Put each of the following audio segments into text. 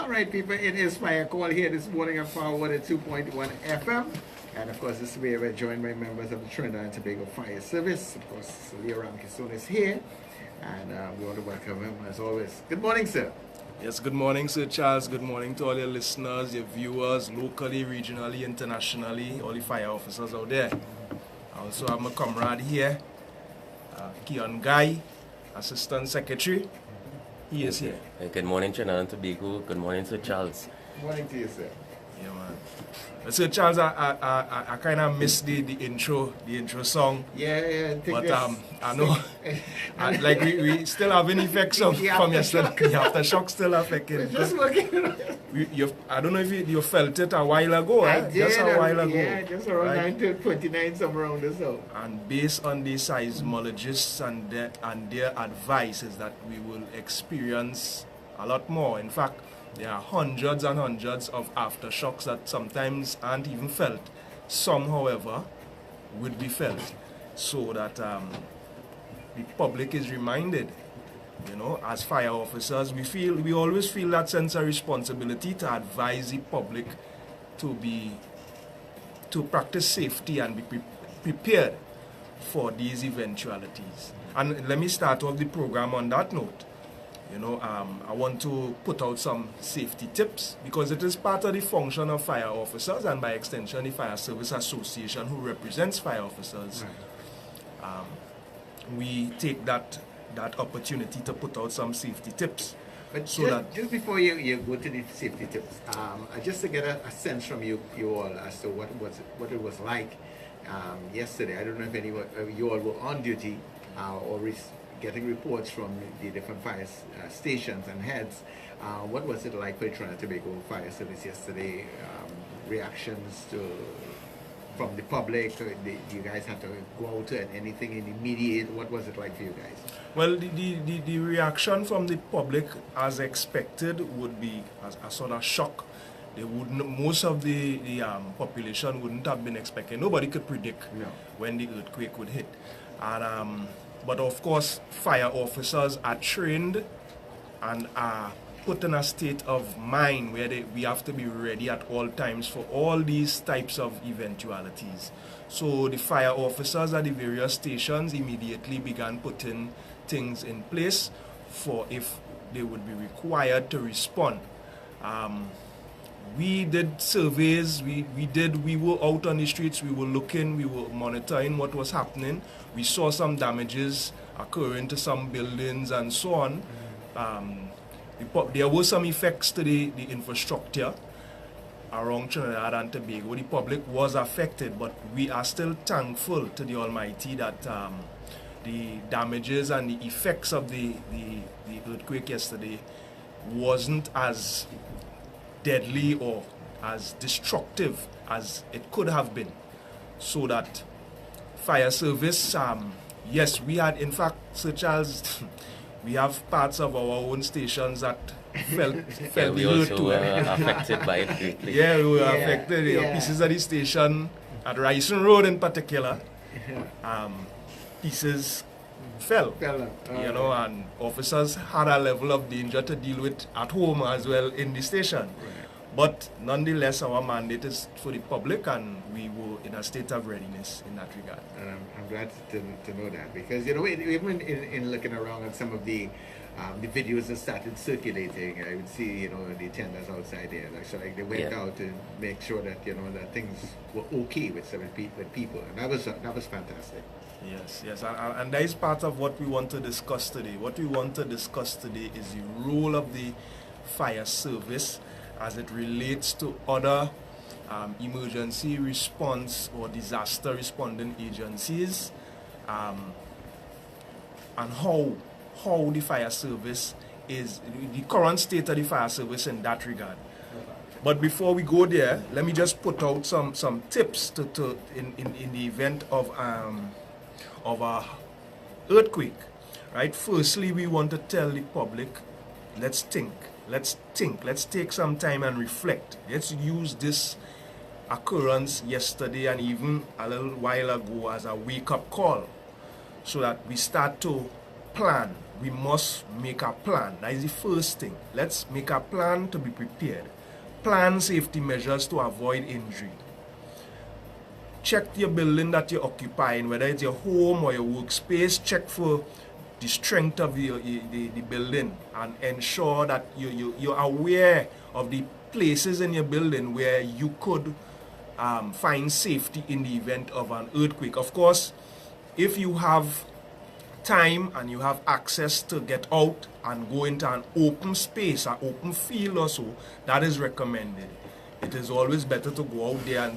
right, people, it is Fire Call here this morning on Power 2.1 FM. And of course, this way we're joined by members of the Trinidad and Tobago Fire Service. Of course, Leo Ramkissoon is here, and we want to welcome him as always. Good morning, sir. Yes, good morning, Sir Charles. Good morning to all your listeners, your viewers, locally, regionally, internationally, all the fire officers out there. I also have my comrade here, Keon Guy, Assistant Secretary. He is here. Good morning, Trinidad and Tobago. Good morning, Sir Charles. Good morning to you, sir. Yeah, man. But Sir Charles, I kind of missed the intro song. Yeah. But I know, like we still have an effects from yesterday. The aftershock still affecting. Just working. I don't know if you felt it a while ago. I did. Just a while ago. Yeah, just around right? 1929, somewhere around this zone. And based on the seismologists and their advice is that we will experience a lot more. In fact, there are hundreds and hundreds of aftershocks that sometimes aren't even felt. Some, however, would be felt. So that the public is reminded, as fire officers, we always feel that sense of responsibility to advise the public to practice safety and be prepared for these eventualities. And let me start off the program on that note. I want to put out some safety tips because it is part of the function of fire officers and by extension the Fire Service Association who represents fire officers. Right. We take that opportunity to put out some safety tips. But so just before you go to the safety tips, just to get a sense from you all as to what it was like yesterday. I don't know if any of you all were on duty or getting reports from the different fire stations and heads. What was it like for the Trinidad and Tobago Fire Service yesterday? Reactions from the public? Do you guys have to go out to anything immediate? What was it like for you guys? Well, the reaction from the public, as expected, would be a sort of shock. Most of the population wouldn't have been expecting. Nobody could predict when the earthquake would hit. And but of course, fire officers are trained and are put in a state of mind where we have to be ready at all times for all these types of eventualities. So the fire officers at the various stations immediately began putting things in place for if they would be required to respond. We did surveys, we were out on the streets, we were looking, we were monitoring what was happening. We saw some damages occurring to some buildings and so on. There were some effects to the infrastructure around Trinidad and Tobago. The public was affected, but we are still thankful to the Almighty that the damages and the effects of the earthquake yesterday wasn't as deadly or as destructive as it could have been. So that fire service, yes, we had, in fact, Sir Charles, we have parts of our own stations that felt we also were affected by it. Yeah, we were affected. Pieces of the station at Ryson Road in particular, pieces fell. And officers had a level of danger to deal with at home as well in the station. Right. But nonetheless, our mandate is for the public, and we were in a state of readiness in that regard. And I'm glad to know that, because even in looking around at some of the videos that started circulating, I would see the attendants outside there. So they went out to make sure that that things were okay with people, and that was fantastic. Yes, and that is part of what we want to discuss today. What we want to discuss today is the role of the fire service as it relates to other emergency response or disaster responding agencies, and how the fire service is, the current state of the fire service in that regard. But before we go there, let me just put out some tips in the event of a earthquake. Right? Firstly, we want to tell the public, let's think. Let's take some time and reflect. Let's use this occurrence yesterday and even a little while ago as a wake-up call so that we start to plan. we must make a plan. That is the first thing. Let's make a plan to be prepared. Plan safety measures to avoid injury. Check your building that you're occupying, whether it's your home or your workspace. Check for the strength of the building and ensure that you're aware of the places in your building where you could find safety in the event of an earthquake. Of course, if you have time and you have access to get out and go into an open space, an open field or so, that is recommended. It is always better to go out there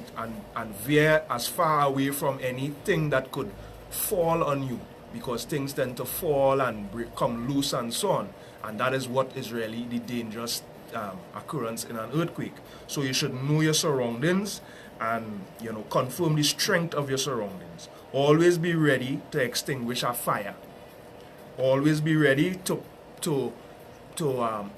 and veer as far away from anything that could fall on you, because things tend to fall and come loose and so on, and that is what is really the dangerous occurrence in an earthquake. So you should know your surroundings and confirm the strength of your surroundings. Always be ready to extinguish a fire. Always be ready to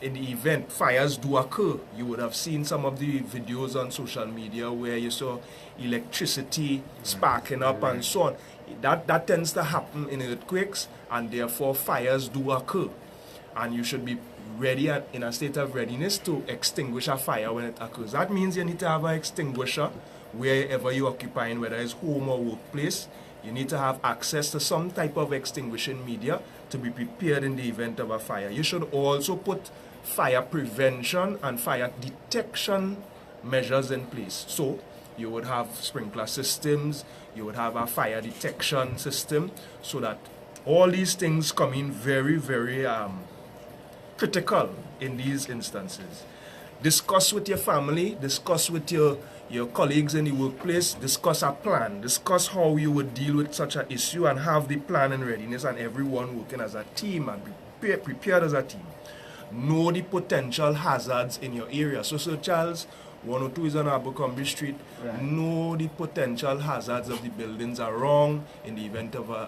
in the event fires do occur. You would have seen some of the videos on social media where you saw electricity sparking up and so on. That tends to happen in earthquakes, and therefore fires do occur. And you should be ready and in a state of readiness to extinguish a fire when it occurs. That means you need to have an extinguisher wherever you're occupying, whether it's home or workplace. You need to have access to some type of extinguishing media to be prepared in the event of a fire. You should also put fire prevention and fire detection measures in place. So you would have sprinkler systems, you would have a fire detection system, so that all these things come in very, very critical in these instances. Discuss with your family, discuss with your colleagues in the workplace, discuss a plan, discuss how you would deal with such an issue, and have the plan in readiness, and everyone working as a team and prepared as a team. Know the potential hazards in your area. So Sir Charles, 102 is on Abercrombie Street. Right. Know the potential hazards of the buildings around in the event of an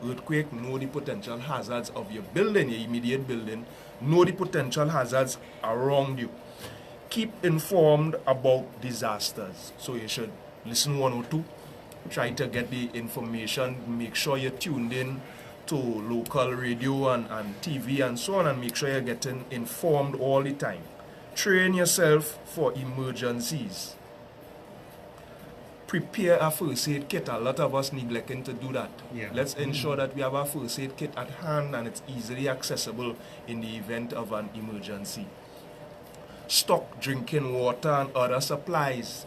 earthquake. Know the potential hazards of your building, your immediate building. Know the potential hazards around you. Keep informed about disasters. So you should listen 102, try to get the information, make sure you're tuned in to local radio and TV and so on, and make sure you're getting informed all the time. Train yourself for emergencies. Prepare a first aid kit. A lot of us neglecting to do that. Yeah. Let's ensure that we have a first aid kit at hand and it's easily accessible in the event of an emergency. Stock drinking water and other supplies.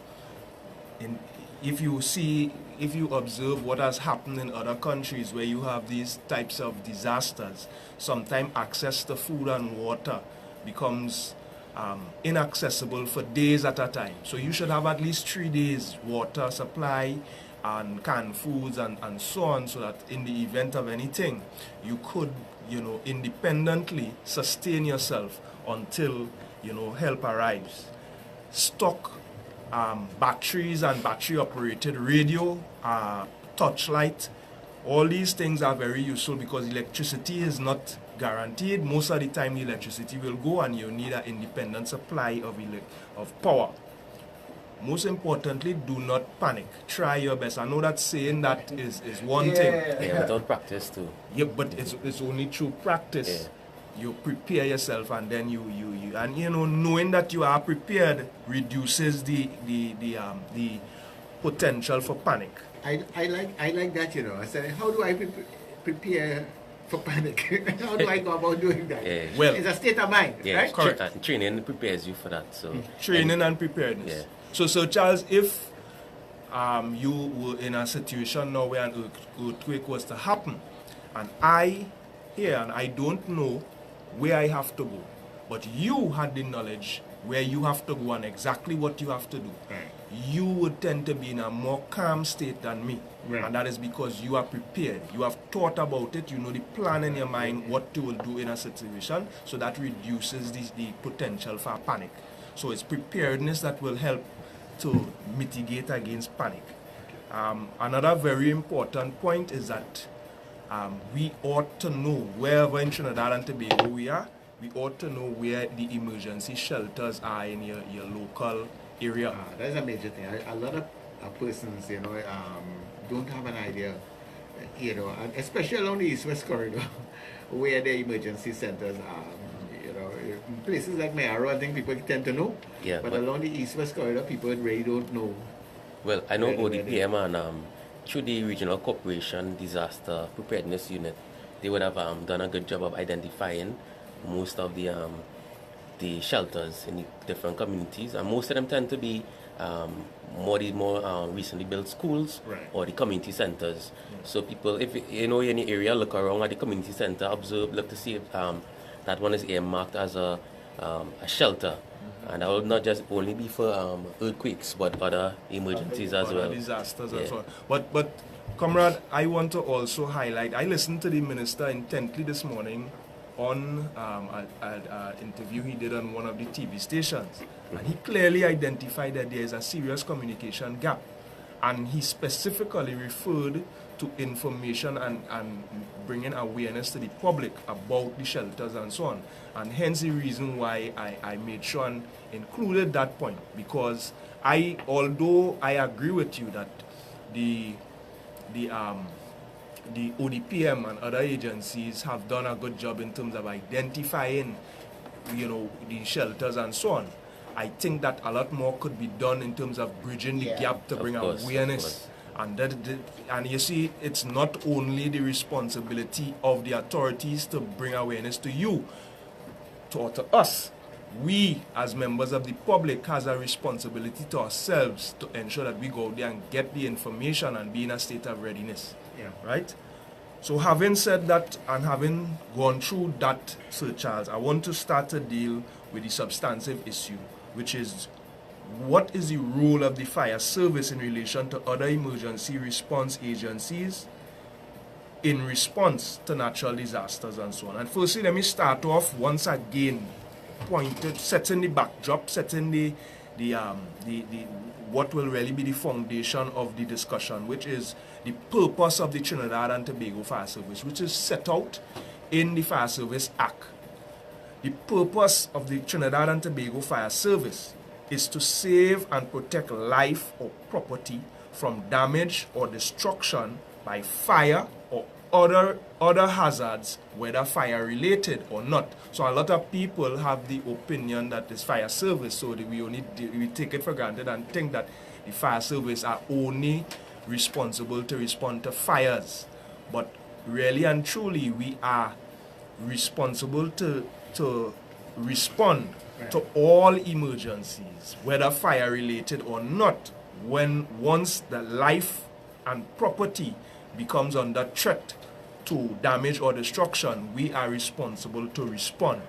If you observe what has happened in other countries where you have these types of disasters, sometimes access to food and water becomes inaccessible for days at a time. So you should have at least 3 days water supply and canned foods and so on, so that in the event of anything, you could, independently sustain yourself until, help arrives. Stock batteries and battery-operated radio, touchlight. All these things are very useful because electricity is not guaranteed. Most of the time the electricity will go and you need an independent supply of power. Most importantly, do not panic. Try your best. I know that saying that is one thing. Yeah, without practice too. Yeah, but it's only through practice. Yeah. You prepare yourself, and then knowing that you are prepared reduces the potential for panic. I like that, I said, how do I prepare for panic? How do I go about doing that? Yeah. Well, it's a state of mind, right? Correct. Training prepares you for that. So training and preparedness. Yeah. So Charles, if you were in a situation now where an earthquake was to happen, and I don't know where I have to go, but you had the knowledge where you have to go and exactly what you have to do, right, you would tend to be in a more calm state than me. Right. And that is because you are prepared. You have thought about it. You know the plan in your mind, what you will do in a situation, so that reduces the potential for panic. So it's preparedness that will help to mitigate against panic. Another very important point is that we ought to know, wherever in Trinidad and Tobago we are, we ought to know where the emergency shelters are in your local area. That's a major thing. A lot of persons, don't have an idea you know, and especially along the East-West corridor, where the emergency centers are. You know, in places like Mayaro, I think people tend to know. Yeah, But but- along the East-West corridor, people really don't know. Well, I know Where they- ODPM and through the Regional Corporation Disaster Preparedness Unit, they would have done a good job of identifying most of the shelters in the different communities, and most of them tend to be more recently built schools Right. or the community centers. So people, if you know you're in the area, look around at the community center, observe, look to see if that one is earmarked as a shelter. And that will not just only be for earthquakes, but other emergencies as other well. disasters Yeah. and so on. But, comrade, I want to also highlight. I listened to the minister intently this morning on an interview he did on one of the TV stations, and he clearly identified that there is a serious communication gap, and he specifically referred to information and bringing awareness to the public about the shelters and so on. And hence the reason why I made sure and included that point, because although I agree with you that the ODPM and other agencies have done a good job in terms of identifying, you know, the shelters and so on, I think that a lot more could be done in terms of bridging the Yeah. gap to Of bring course, of awareness. course. And you see, it's not only the responsibility of the authorities to bring awareness to you, to us. We, as members of the public, has a responsibility to ourselves to ensure that we go out there and get the information and be in a state of readiness. Yeah. Right? So having said that and having gone through that, Sir Charles, I want to start to deal with the substantive issue, which is what is the role of the fire service in relation to other emergency response agencies in response to natural disasters and so on. And firstly, let me start off once again, setting the backdrop, setting the what will really be the foundation of the discussion, which is the purpose of the Trinidad and Tobago Fire Service, which is set out in the Fire Service Act. The purpose of the Trinidad and Tobago Fire Service is to save and protect life or property from damage or destruction by fire or other hazards, whether fire related or not. So a lot of people have the opinion that it's fire service, so that we take it for granted and think that the fire service are only responsible to respond to fires. But really and truly, we are responsible to respond to all emergencies, whether fire related or not. Once the life and property becomes under threat to damage or destruction, we are responsible to respond.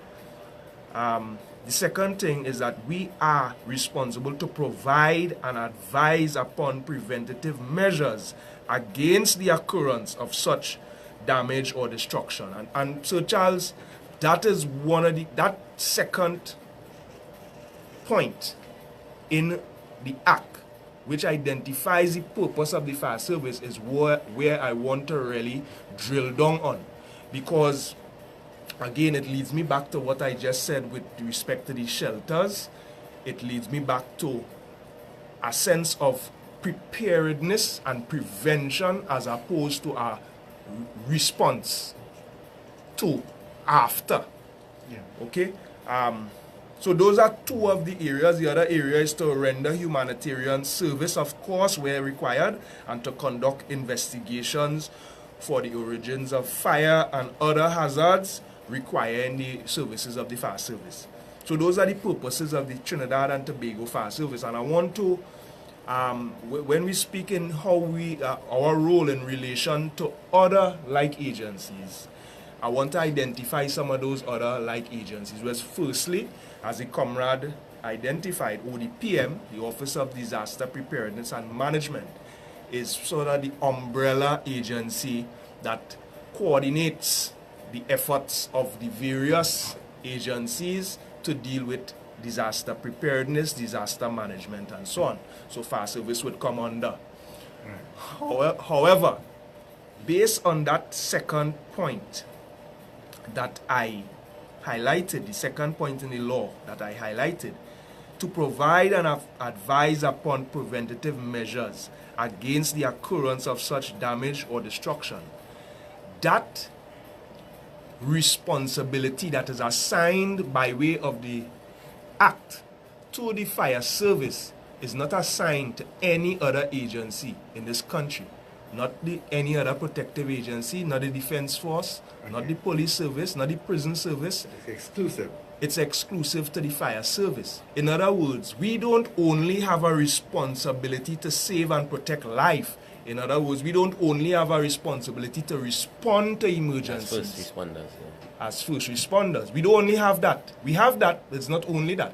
The second thing is that we are responsible to provide and advise upon preventative measures against the occurrence of such damage or destruction. And so, Charles, that is that second point in the Act, which identifies the purpose of the fire service, is where I want to really drill down on. Because, again, it leads me back to what I just said with respect to the shelters. It leads me back to a sense of preparedness and prevention as opposed to a response to after. Yeah. Okay? So those are two of the areas. The other area is to render humanitarian service, of course, where required, and to conduct investigations for the origins of fire and other hazards requiring the services of the fire service. So those are the purposes of the Trinidad and Tobago Fire Service. And I want to, when we speak in how our role in relation to other like agencies, I want to identify some of those other like agencies. Well, firstly, as the comrade identified, ODPM, the Office of Disaster Preparedness and Management, is sort of the umbrella agency that coordinates the efforts of the various agencies to deal with disaster preparedness, disaster management, and so on. So fire service would come under. However, based on that second point that I highlighted, the second point in the law that I highlighted, to provide and advise upon preventative measures against the occurrence of such damage or destruction. That responsibility that is assigned by way of the Act to the fire service is not assigned to any other agency in this country. Not any other protective agency, not the Defense Force, not the police service, not the prison service. It's exclusive. It's exclusive to the fire service. In other words, we don't only have a responsibility to save and protect life. In other words, we don't only have a responsibility to respond to emergencies. As first responders, yeah. As first responders. We don't only have that. We have that, but it's not only that.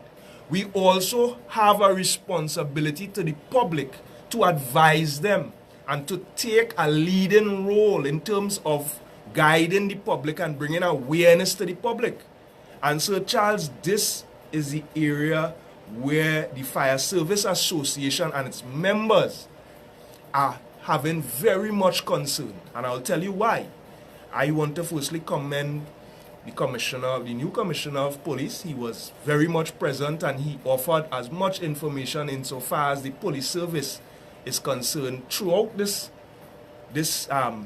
We also have a responsibility to the public to advise them and to take a leading role in terms of guiding the public and bringing awareness to the public. And so, Charles, this is the area where the Fire Service Association and its members are having very much concern. And I'll tell you why. I want to firstly commend the new commissioner of police. He was very much present and he offered as much information insofar as the police service is concerned throughout this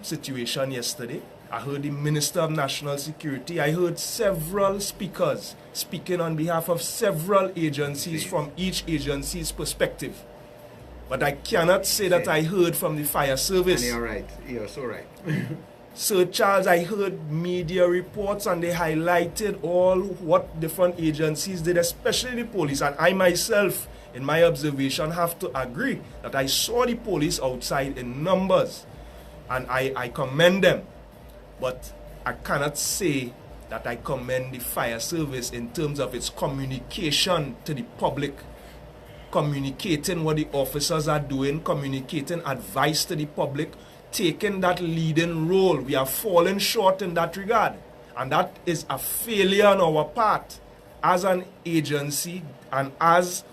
situation yesterday. I heard the Minister of National Security. I heard several speakers speaking on behalf of several agencies from each agency's perspective. But I cannot say that I heard from the fire service. And you're right. You're so right. Sir Charles, I heard media reports and they highlighted all what different agencies did, especially the police. And I myself, in my observation, have to agree that I saw the police outside in numbers. And I commend them. But I cannot say that I commend the fire service in terms of its communication to the public, communicating what the officers are doing, communicating advice to the public, taking that leading role. We are falling short in that regard. And that is a failure on our part as an agency and as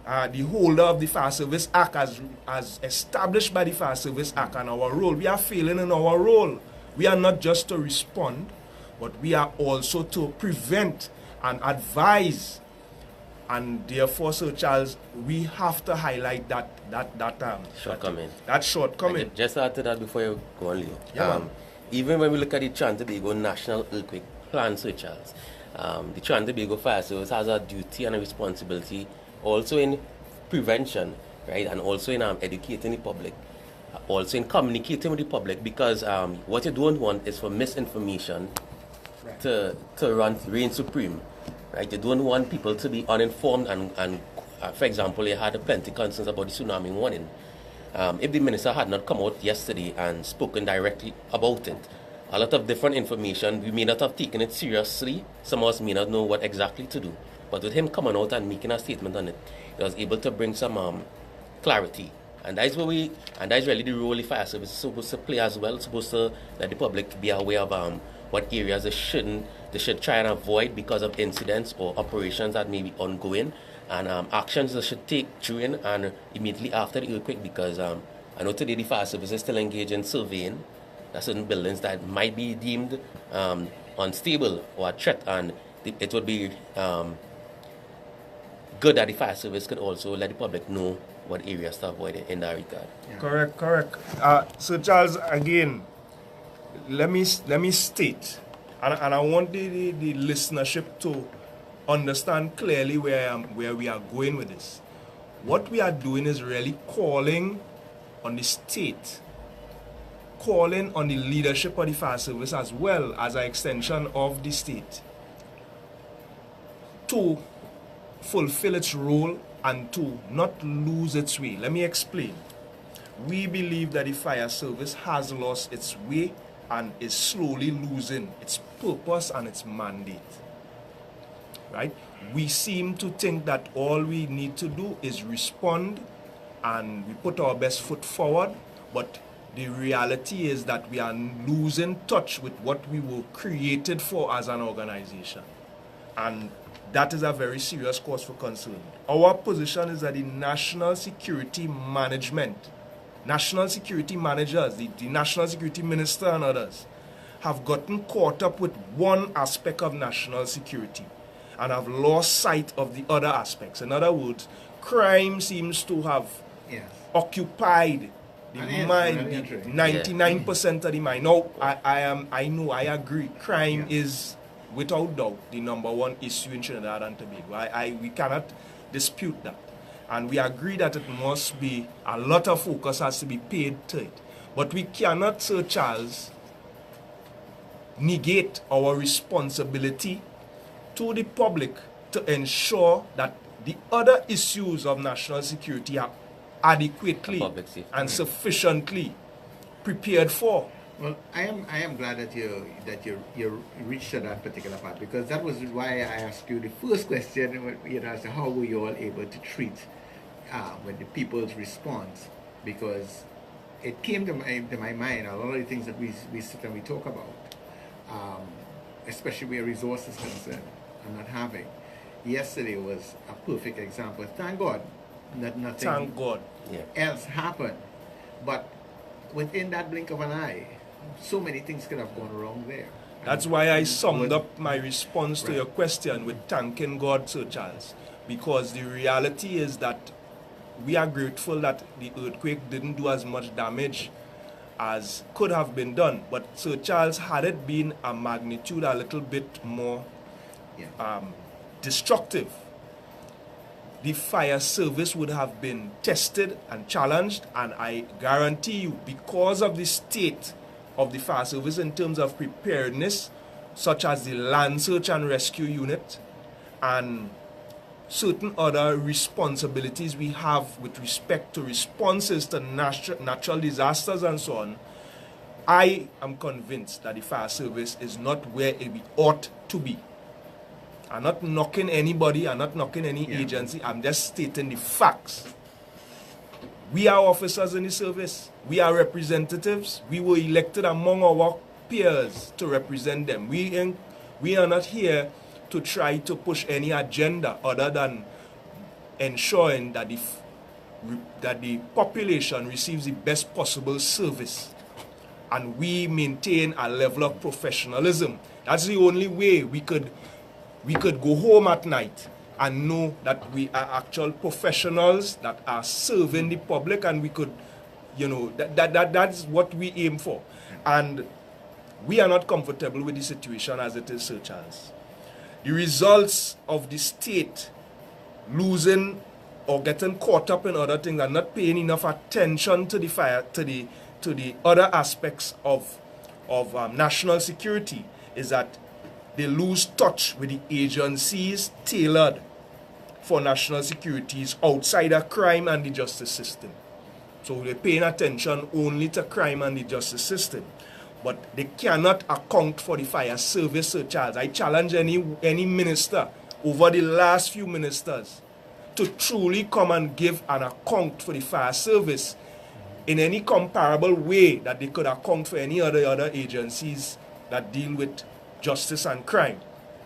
the holder of the Fire Service Act, as established by the Fire Service Act and our role. We are failing in our role. We are not just to respond, but we are also to prevent and advise. And therefore, Sir Charles, we have to highlight that shortcoming. That shortcoming. Just add to that before you go on, Leo. Yeah, even when we look at the Trinidad and Tobago National Earthquake Plan, Sir Charles, the Trinidad and Tobago Fire Service has a duty and a responsibility also in prevention, right, and also in educating the public, also in communicating with the public, because what you don't want is for misinformation to reign supreme. Right, you don't want people to be uninformed and for example, they had plenty concerns about the tsunami warning. If the minister had not come out yesterday and spoken directly about it, a lot of different information, we may not have taken it seriously. Some of us may not know what exactly to do. But with him coming out and making a statement on it, he was able to bring some clarity. And that is really the role the fire service is supposed to play as well. It's supposed to let the public be aware of what areas they should try and avoid because of incidents or operations that may be ongoing, and actions they should take during and immediately after the earthquake, because I know today the fire service is still engaged in surveying certain buildings that might be deemed unstable or a threat, and it would be good that the fire service could also let the public know what areas to avoid in that regard. Yeah. Correct. So Charles, again, let me state, and I want the listenership to understand clearly where we are going with this. What we are doing is really calling on the state, calling on the leadership of the fire service as well as an extension of the state to fulfill its role and to not lose its way. Let me explain. We believe that the fire service has lost its way and is slowly losing its purpose and its mandate. Right? We seem to think that all we need to do is respond and we put our best foot forward, but the reality is that we are losing touch with what we were created for as an organization. And that is a very serious cause for concern. Our position is that the national security management, national security managers, the national security minister and others have gotten caught up with one aspect of national security. and have lost sight of the other aspects. In other words, crime seems to have Yes. occupied the And mind, entry. 99% of the mind. Now, I agree. Crime Yeah. is, without doubt, the number one issue in Trinidad and Tobago. We cannot dispute that. And we agree that it must be, a lot of focus has to be paid to it. But we cannot, Sir Charles, negate our responsibility to the public to ensure that the other issues of national security are adequately Public safety. and sufficiently prepared for. Well, I am glad that you reached to that particular part, because that was why I asked you the first question, as to how were you all able to treat with the people's response, because it came to my mind a lot of the things that we sit and we talk about, especially where resources concerned and not having. Yesterday was a perfect example. Thank God that nothing Thank God. Yeah. else happened, but within that blink of an eye, so many things could have gone wrong there. That's why I summed up my response to Right. your question with thanking God, Sir Charles, because the reality is that we are grateful that the earthquake didn't do as much damage as could have been done. But Sir Charles, had it been a magnitude a little bit more Yeah. destructive, the fire service would have been tested and challenged, and I guarantee you, because of the state of the fire service in terms of preparedness, such as the land search and rescue unit and certain other responsibilities we have with respect to responses to natural disasters and so on, I am convinced that the fire service is not where it ought to be. I'm not knocking anybody, I'm not knocking any Yeah. agency, I'm just stating the facts. We are officers in the service, we are representatives, we were elected among our peers to represent them. We are not here to try to push any agenda other than ensuring that the population receives the best possible service, and we maintain a level of professionalism. That's the only way we could go home at night and know that we are actual professionals that are serving the public, and we could, that's what we aim for. And we are not comfortable with the situation as it is, Sir Charles. The results of the state losing or getting caught up in other things and not paying enough attention to the fire, to the other aspects of national security, is that they lose touch with the agencies tailored for national securities outside of crime and the justice system. So they're paying attention only to crime and the justice system, but they cannot account for the fire service, Sir Charles. I challenge any minister over the last few ministers to truly come and give an account for the fire service in any comparable way that they could account for any other agencies that deal with justice and crime.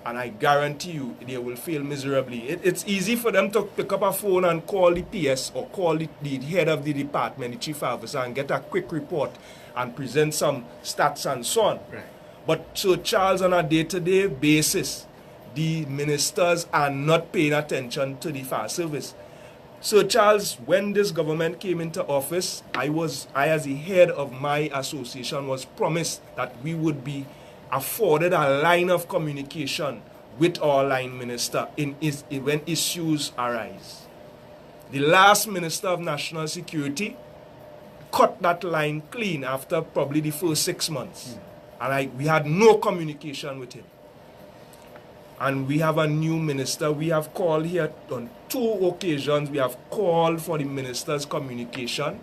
And I guarantee you they will fail miserably. It's easy for them to pick up a phone and call the PS or call the head of the department, the chief officer, and get a quick report and present some stats and so on. Right. But Sir Charles, on a day-to-day basis, the ministers are not paying attention to the fire service. Sir Charles, when this government came into office, I as the head of my association was promised that we would be afforded a line of communication with our line minister when issues arise. The last Minister of National Security cut that line clean after probably the first 6 months. And we had no communication with him. And we have a new minister. We have called here on 2 occasions. We have called for the minister's communication.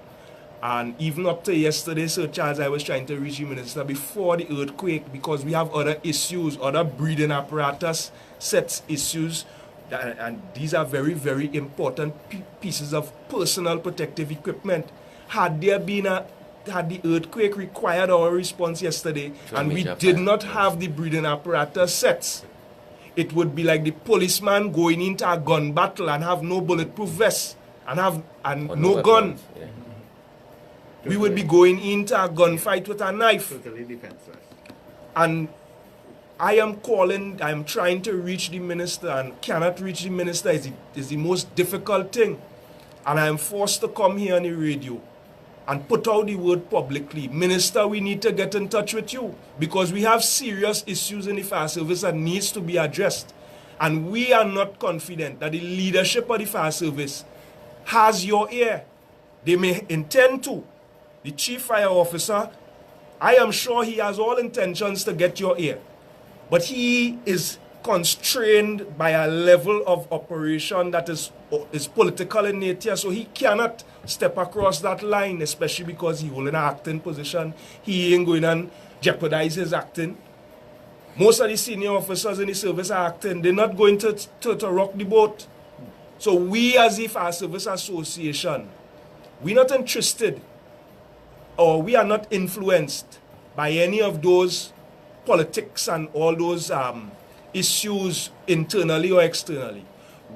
And even up to yesterday, Sir Charles, I was trying to reach the minister before the earthquake, because we have other issues, other breathing apparatus sets issues. And these are very, very important pieces of personal protective equipment. Had the earthquake required our response yesterday, and we did not have the breathing apparatus sets, it would be like the policeman going into a gun battle and have no bulletproof vest and no gun. Yeah. We would be going into a gunfight with a knife. Totally defenseless. And I am trying to reach the minister and cannot reach the minister is the most difficult thing. And I am forced to come here on the radio and put out the word publicly. Minister, we need to get in touch with you because we have serious issues in the fire service that needs to be addressed. And we are not confident that the leadership of the fire service has your ear. They may intend to. The chief fire officer, I am sure he has all intentions to get your ear. But he is constrained by a level of operation that is political in nature, so he cannot step across that line, especially because he holds an acting position. He ain't going to jeopardize his acting. Most of the senior officers in the service are acting. They're not going to rock the boat. So we as the Fire Service Association, we're not interested or we are not influenced by any of those politics and all those issues internally or externally.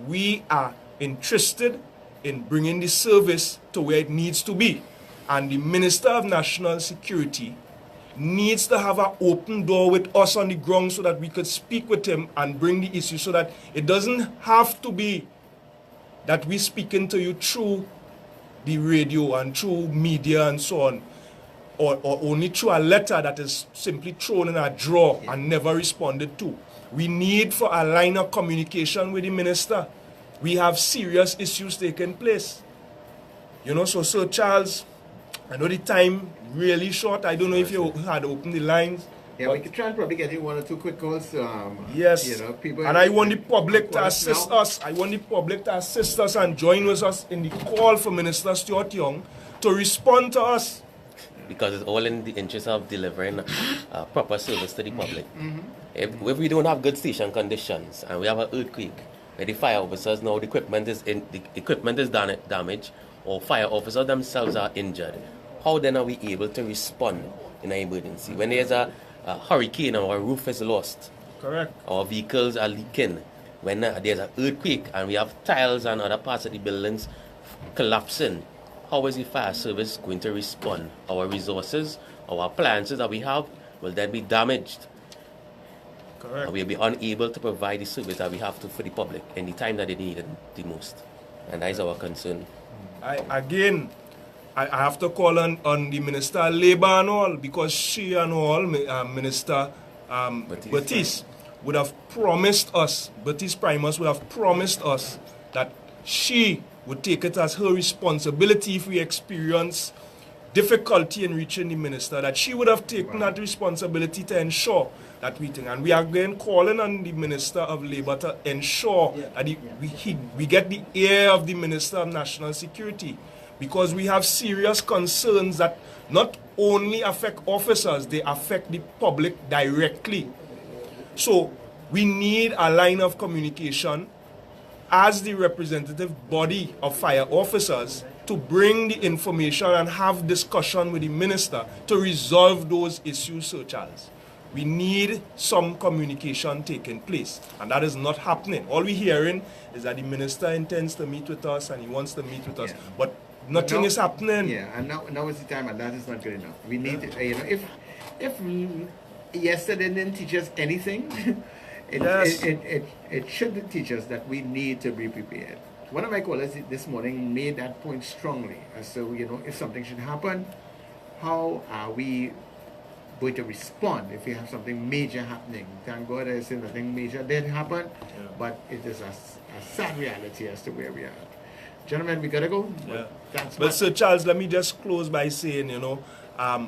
We are interested in bringing the service to where it needs to be. And the Minister of National Security needs to have an open door with us on the ground so that we could speak with him and bring the issue so that it doesn't have to be that we're speaking to you through the radio and through media and so on, or only through a letter that is simply thrown in a drawer and never responded to. We need for a line of communication with the minister. We have serious issues taking place. So Sir Charles, I know the time really short. I don't know if you had opened the lines. Yeah, we could try and probably get in one or two quick calls. Yes, people, and I want the public to assist us. I want the public to assist us and join with us in the call for Minister Stuart Young to respond to us. Because it's all in the interest of delivering proper service to the public. If we don't have good station conditions and we have an earthquake, where the fire officers know the equipment is damaged, or fire officers themselves are injured, how then are we able to respond in an emergency? When there's a hurricane or a roof is lost, correct, our vehicles are leaking, when there's an earthquake and we have tiles and other parts of the buildings collapsing, how is the fire service going to respond? Our resources, our appliances that we have will then be damaged. Correct. And we'll be unable to provide the service that we have to for the public in the time that they need it the most. And that is our concern. I have to call on the Minister of Labour and all, because she and all, Minister Baptiste would have promised us, Baptiste Primus would have promised us that she would take it as her responsibility if we experience difficulty in reaching the minister, that she would have taken that responsibility to ensure that we think. And we are again calling on the Minister of Labour to ensure that we get the ear of the Minister of National Security, because we have serious concerns that not only affect officers, they affect the public directly. So we need a line of communication as the representative body of fire officers to bring the information and have discussion with the minister to resolve those issues, Sir Charles. We need some communication taking place, and that is not happening. All we're hearing is that the minister intends to meet with us and he wants to meet with us, but nothing is happening. Yeah, and now is the time, and that is not good enough. We need to, if yesterday didn't teach us anything, it should teach us that we need to be prepared. One of my callers this morning made that point strongly. So, if something should happen, how are we going to respond if we have something major happening? Thank God I said nothing major did happen, but it is a sad reality as to where we are. Gentlemen, we gotta go. But Sir Charles, let me just close by saying,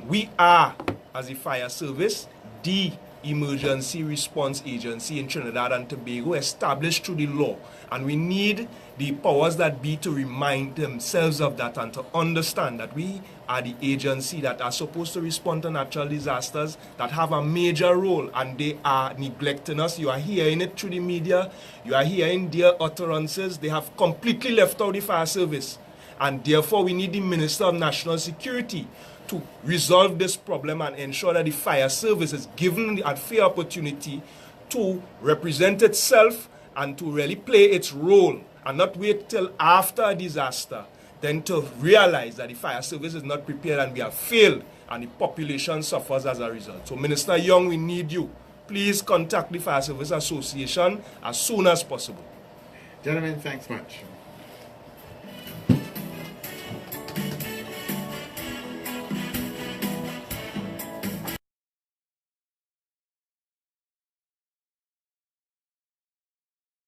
we are, as a fire service, the emergency response agency in Trinidad and Tobago established through the law, and we need the powers that be to remind themselves of that and to understand that we are the agency that are supposed to respond to natural disasters, that have a major role, and they are neglecting us. You are hearing it through the media, you are hearing their utterances. They have completely left out the fire service, and therefore we need the Minister of National Security to resolve this problem and ensure that the fire service is given a fair opportunity to represent itself and to really play its role, and not wait till after a disaster then to realize that the fire service is not prepared and we have failed and the population suffers as a result. So Minister Young, we need you please contact the Fire Service Association as soon as possible. Gentlemen, thanks much.